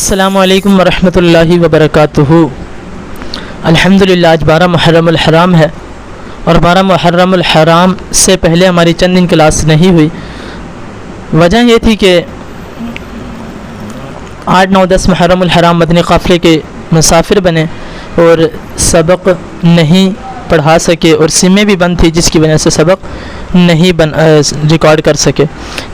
अस्सलामु अलैकुम वरहमतुल्लाहि वबरकातुहू। अल्हम्दुलिल्लाह आज 12 मुहर्रम हराम है और 12 मुहर्रम हराम से पहले हमारी चंद दिन क्लास नहीं हुई। वजह ये थी कि 8, 9, 10 मुहर्रम हराम मदनी काफ़िले के मुसाफिर बने और सबक नहीं पढ़ा सके और सिमें भी बंद थी, जिसकी वजह से सबक नहीं रिकॉर्ड कर सके।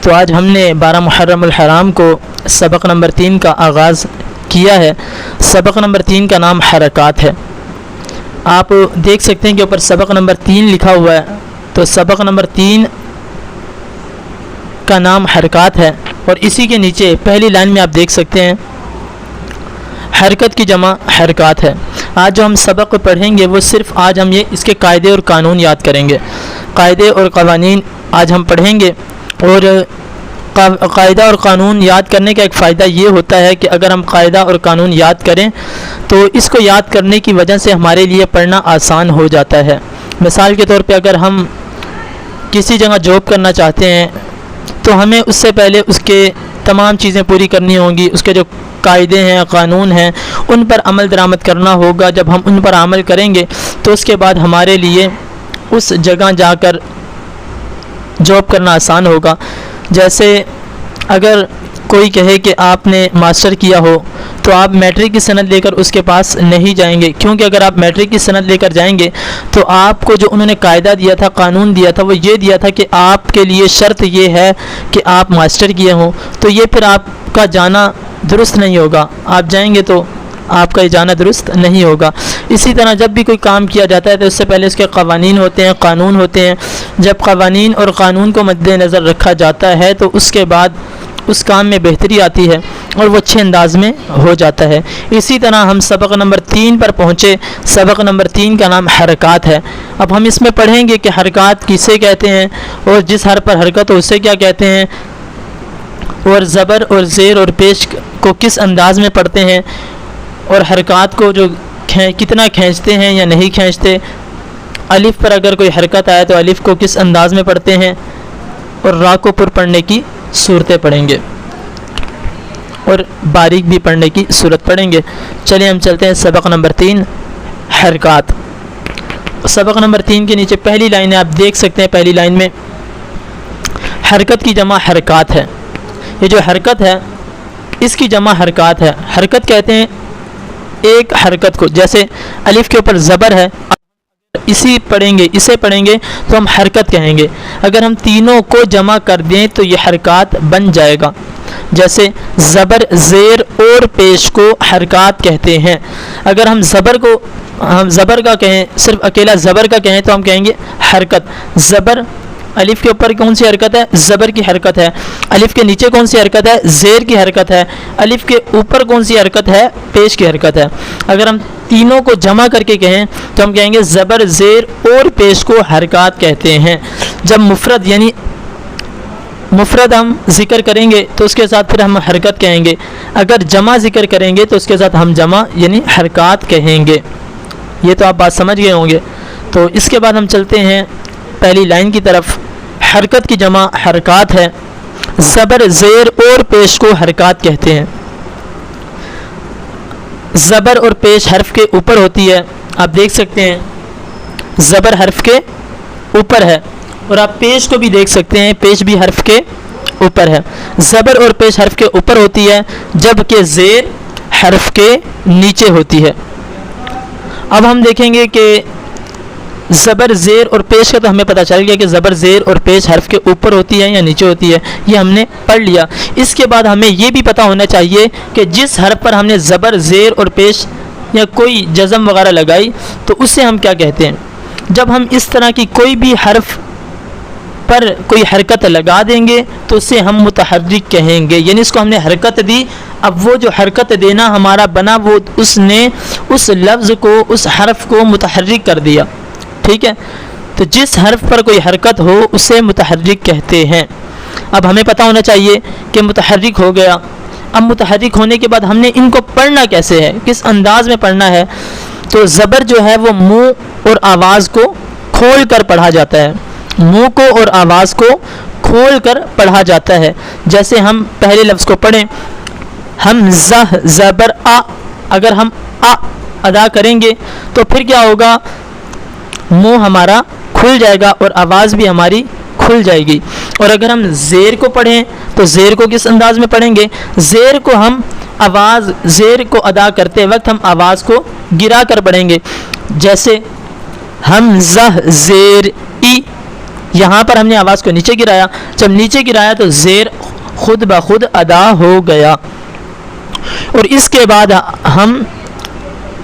तो आज हमने 12 मुहर्रम हराम को सबक नंबर 3 का आगाज़ किया है। सबक नंबर 3 का नाम हरकात है। आप देख सकते हैं कि ऊपर सबक नंबर 3 लिखा हुआ है, तो सबक नंबर 3 का नाम हरकात है। और इसी के नीचे पहली लाइन में आप देख सकते हैं हरकत की जमा हरकात है। आज जो हम सबक पढ़ेंगे वो सिर्फ आज हम ये इसके कायदे और कानून याद करेंगे। कायदे और कवानीन आज हम पढ़ेंगे। और कायदा और कानून याद करने का एक फ़ायदा ये होता है कि अगर हम कायदा और कानून याद करें तो इसको याद करने की वजह से हमारे लिए पढ़ना आसान हो जाता है। मिसाल के तौर पे अगर हम किसी जगह जॉब करना चाहते हैं तो हमें उससे पहले उसके तमाम चीज़ें पूरी करनी होंगी, उसके जो कायदे हैं कानून हैं उन पर अमल दरामद करना होगा। जब हम उन पर अमल करेंगे तो उसके बाद हमारे लिए उस जगह जाकर जॉब करना आसान होगा। जैसे अगर कोई कहे कि आपने मास्टर किया हो तो आप मैट्रिक की सनद लेकर उसके पास नहीं जाएंगे, क्योंकि अगर आप मैट्रिक की सनद लेकर जाएंगे तो आपको जो उन्होंने कायदा दिया था, कानून दिया था, वो ये दिया था कि आपके लिए शर्त ये है कि आप मास्टर किए हों। तो ये फिर आपका जाना दुरुस्त नहीं होगा, आप जाएंगे तो आपका ये जाना दुरुस्त नहीं होगा। इसी तरह जब भी कोई काम किया जाता है तो उससे पहले उसके कवानीन होते हैं, कानून होते हैं। जब कवानीन और कानून को मद्देनज़र रखा जाता है तो उसके बाद उस काम में बेहतरी आती है और वो अच्छे अंदाज में हो जाता है। इसी तरह हम सबक नंबर 3 पर पहुँचे। सबक नंबर 3 का नाम हरकात है। अब हम इसमें पढ़ेंगे कि हरकात किसे कहते हैं और जिस हर पर हरकत हो उसे क्या कहते हैं, और ज़बर और ज़ेर और पेश को किस अंदाज में पढ़ते हैं, और हरकात को जो कितना खींचते हैं या नहीं खींचते। अलिफ पर अगर कोई हरकत आए तो अलिफ को किस अंदाज में पढ़ते हैं, और रा को पुर पढ़ने की सूरतें पढ़ेंगे और बारीक भी पढ़ने की सूरत पढ़ेंगे। चलिए हम चलते हैं सबक नंबर 3 हरकात। सबक नंबर 3 के नीचे पहली लाइन है, आप देख सकते हैं पहली लाइन में हरकत की जमा हरकात है। ये जो हरकत है इसकी जमा हरकात है। हरकत कहते हैं एक हरकत को, जैसे अलिफ के ऊपर ज़बर है, इसे पढ़ेंगे तो हम हरकत कहेंगे। अगर हम तीनों को जमा कर दें तो ये हरकात बन जाएगा। जैसे ज़बर ज़ेर और पेश को हरकात कहते हैं। अगर हम ज़बर का कहें, सिर्फ अकेला ज़बर का कहें तो हम कहेंगे हरकत। ज़बर अलिफ के ऊपर कौन सी हरकत है, ज़बर की हरकत है। अलिफ के नीचे कौन सी हरकत है, ज़ेर की हरकत है। अलिफ के ऊपर कौन सी हरकत है, पेश की हरकत है। अगर हम तीनों को जमा करके कहें तो हम कहेंगे ज़बर ज़ेर और पेश को हरकत कहते हैं। जब मुफरद यानी मुफरद हम ज़िक्र करेंगे तो उसके साथ फिर हम हरकत कहेंगे। अगर जमा ज़िक्र करेंगे तो उसके साथ हम जमा यानी हरकत कहेंगे। ये तो आप बात समझ गए होंगे। तो इसके बाद हम चलते हैं पहली लाइन की तरफ। हरकत की जमा हरकात है। ज़बर ज़ेर और पेश को हरकत कहते हैं। ज़बर और पेश हर्फ के ऊपर होती है, आप देख सकते हैं ज़बर हर्फ के ऊपर है, और आप पेश को भी देख सकते हैं, पेश भी हर्फ के ऊपर है। ज़बर और पेश हर्फ के ऊपर होती है जबकि ज़ेर हर्फ के नीचे होती है। अब हम देखेंगे कि ज़बर ज़ेर और पेश का तो हमें पता चल गया कि ज़बर ज़ेर और पेश हर्फ के ऊपर होती है या नीचे होती है, ये हमने पढ़ लिया। इसके बाद हमें ये भी पता होना चाहिए कि जिस हर्फ पर हमने ज़बर ज़ेर और पेश या कोई जज़म वगैरह लगाई तो उससे हम क्या कहते हैं। जब हम इस तरह की कोई भी हर्फ पर कोई हरकत लगा देंगे तो उससे हम मुतहर्रिक कहेंगे, यानी इसको हमने हरकत दी। अब वो जो हरकत देना हमारा बना वो उसने उस लफ्ज़ को, उस हर्फ को मुतहर्रिक कर दिया। ठीक है, तो जिस हर्फ पर कोई हरकत हो उसे मुतहर्रिक कहते हैं। अब हमें पता होना चाहिए कि मुतहर्रिक हो गया। अब मुतहर्रिक होने के बाद हमने इनको पढ़ना कैसे है, किस अंदाज में पढ़ना है। तो ज़बर जो है वो मुंह और आवाज़ को खोल कर पढ़ा जाता है। मुंह को और आवाज़ को खोल कर पढ़ा जाता है। जैसे हम पहले लफ्ज़ को पढ़ें, حمزہ زبر آ، اگر ہم آ ادا کریں گے تو پھر کیا ہوگا، منہ ہمارا کھل جائے گا اور آواز بھی ہماری کھل جائے گی. اور اگر ہم زیر کو پڑھیں تو زیر کو کس انداز میں پڑھیں گے، زیر کو ہم آواز، زیر کو ادا کرتے وقت ہم آواز کو گرا کر پڑھیں گے. جیسے حمزہ زیر ای، یہاں پر ہم نے آواز کو نیچے گرایا، جب نیچے گرایا تو زیر خود بخود ادا ہو گیا. اور اس کے بعد ہم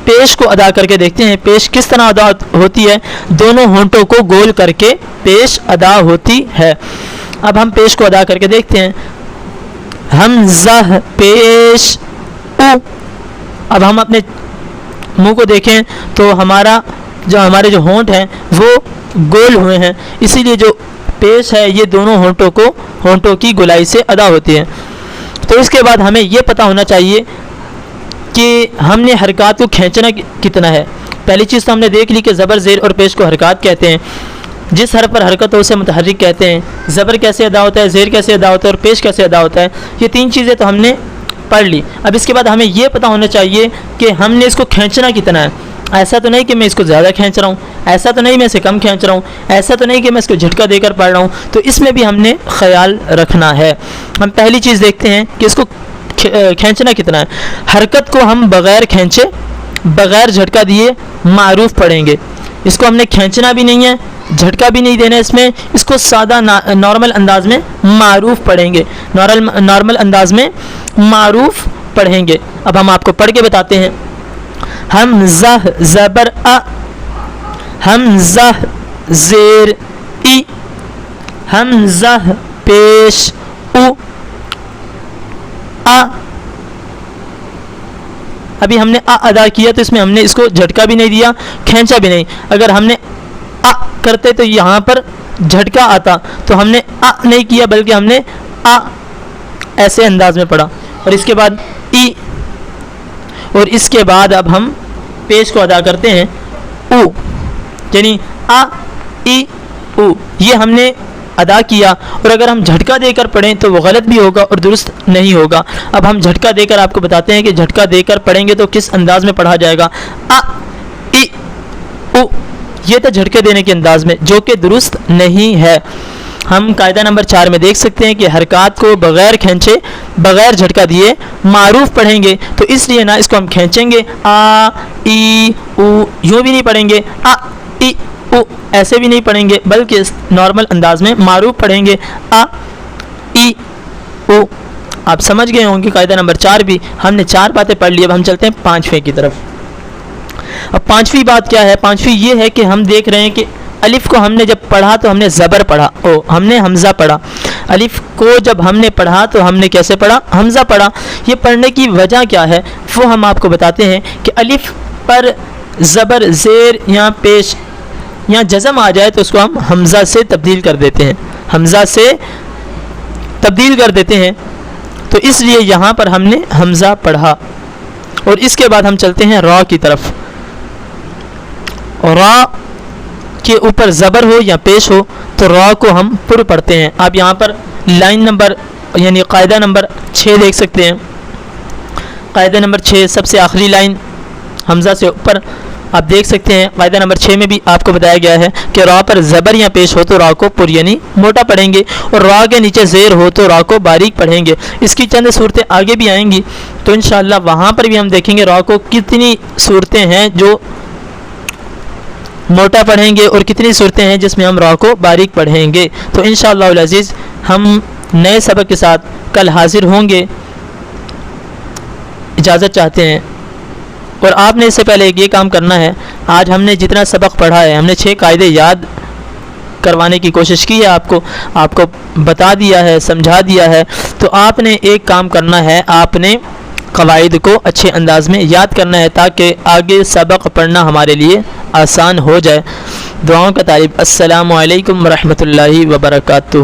پیش کو ادا کر کے دیکھتے ہیں. پیش کس طرح ادا ہوتی ہے، دونوں ہونٹوں کو گول کر کے پیش ادا ہوتی ہے. اب ہم پیش کو ادا کر کے دیکھتے ہیں. حمزہ پیش او. اب ہم اپنے منہ کو دیکھیں تو ہمارے جو ہونٹ ہیں وہ گول ہوئے ہیں، اسی لیے جو پیش ہے یہ دونوں ہونٹوں کی گولائی سے ادا ہوتی ہے. تو اس کے بعد ہمیں یہ پتہ ہونا چاہیے کہ ہم نے حرکات کو کھینچنا کتنا ہے. پہلی چیز تو ہم نے دیکھ لی کہ زبر زیر اور پیش کو حرکات کہتے ہیں، جس حرف پر حرکت ہو اسے متحرک کہتے ہیں. زبر کیسے ادا ہوتا ہے، زیر کیسے ادا ہوتا ہے اور پیش کیسے ادا ہوتا ہے، یہ تین چیزیں تو ہم نے پڑھ لی. اب اس کے بعد ہمیں یہ پتہ ہونا چاہیے کہ ہم نے اس کو کھینچنا کتنا ہے. ایسا تو نہیں کہ میں اس کو زیادہ کھینچ رہا ہوں، ایسا تو نہیں میں اسے کم کھینچ رہا ہوں، ایسا تو نہیں کہ میں اس کو جھٹکا دے کر پڑھ رہا ہوں. تو اس میں بھی ہم نے خیال رکھنا ہے. ہم پہلی چیز دیکھتے ہیں کہ اس کو کھینچنا کتنا ہے. حرکت کو ہم بغیر کھینچے، بغیر جھٹکا دیے معروف پڑھیں گے. اس کو ہم نے کھینچنا بھی نہیں ہے، جھٹکا بھی نہیں دینا اس میں، اس کو سادہ نارمل انداز میں معروف پڑھیں گے، نارمل انداز میں معروف پڑھیں گے. اب ہم آپ کو پڑھ کے بتاتے ہیں. حمزہ زبر ا، حمزہ زیر ای، حمزہ پیش او آ. ابھی ہم نے آ ادا کیا تو اس میں ہم نے اس کو جھٹکا بھی نہیں دیا، کھینچا بھی نہیں. اگر ہم نے آ کرتے تو یہاں پر جھٹکا آتا، تو ہم نے آ نہیں کیا بلکہ ہم نے آ ایسے انداز میں پڑھا. اور اس کے بعد ای، اور اس کے بعد اب ہم پیش کو ادا کرتے ہیں او، یعنی آ ای او. یہ ہم نے ادا کیا. اور اگر ہم جھٹکا دے کر پڑھیں تو وہ غلط بھی ہوگا اور درست نہیں ہوگا. اب ہم جھٹکا دے کر آپ کو بتاتے ہیں کہ جھٹکا دے کر پڑھیں گے تو کس انداز میں پڑھا جائے گا. آ ای او، یہ تھا جھٹکے دینے کے انداز میں، جو کہ درست نہیں ہے. ہم قاعدہ نمبر 4 میں دیکھ سکتے ہیں کہ حرکات کو بغیر کھینچے، بغیر جھٹکا دیے معروف پڑھیں گے. تو اس لیے نا اس کو ہم کھینچیں گے، آ ای او، یوں بھی نہیں پڑھیں گے، آ ای او ایسے بھی نہیں پڑھیں گے، بلکہ نارمل انداز میں معروف پڑھیں گے، آ ای او. آپ سمجھ گئے ہوں گے قاعدہ نمبر 4 بھی. ہم نے 4 باتیں پڑھ لی. اب ہم چلتے ہیں 5ویں کی طرف. اب 5ویں بات کیا ہے؟ 5ویں یہ ہے کہ ہم دیکھ رہے ہیں کہ الف کو ہم نے جب پڑھا تو ہم نے زبر پڑھا، ہم نے حمزہ پڑھا. الف کو جب ہم نے پڑھا تو ہم نے کیسے پڑھا؟ حمزہ پڑھا. یہ پڑھنے کی وجہ کیا ہے وہ ہم آپ کو بتاتے ہیں کہ الف پر زبر زیر یا پیش یا جزم آ جائے تو اس کو ہم حمزہ سے تبدیل کر دیتے ہیں، حمزہ سے تبدیل کر دیتے ہیں. تو اس لیے یہاں پر ہم نے حمزہ پڑھا. اور اس کے بعد ہم چلتے ہیں را کی طرف. را کے اوپر زبر ہو یا پیش ہو تو را کو ہم پر پڑھتے ہیں. آپ یہاں پر لائن نمبر یعنی قاعدہ نمبر 6 دیکھ سکتے ہیں. قاعدہ نمبر 6 سب سے آخری لائن حمزہ سے اوپر آپ دیکھ سکتے ہیں. قاعدہ نمبر 6 میں بھی آپ کو بتایا گیا ہے کہ را پر زبر یا پیش ہو تو را کو پر یعنی موٹا پڑھیں گے، اور را کے نیچے زیر ہو تو را کو باریک پڑھیں گے. اس کی چند صورتیں آگے بھی آئیں گی تو انشاءاللہ وہاں پر بھی ہم دیکھیں گے را کو کتنی صورتیں ہیں جو موٹا پڑھیں گے اور کتنی صورتیں ہیں جس میں ہم را کو باریک پڑھیں گے. تو انشاءاللہ العزیز ہم نئے سبق کے ساتھ کل حاضر ہوں گے. اجازت چاہتے ہیں. اور آپ نے اس سے پہلے یہ کام کرنا ہے، آج ہم نے جتنا سبق پڑھا ہے ہم نے 6 قاعدے یاد کروانے کی کوشش کی ہے، آپ کو بتا دیا ہے، سمجھا دیا ہے. تو آپ نے ایک کام کرنا ہے، آپ نے قواعد کو اچھے انداز میں یاد کرنا ہے تاکہ آگے سبق پڑھنا ہمارے لیے آسان ہو جائے. دعاؤں کا طالب. السلام علیکم ورحمۃ اللہ وبرکاتہ.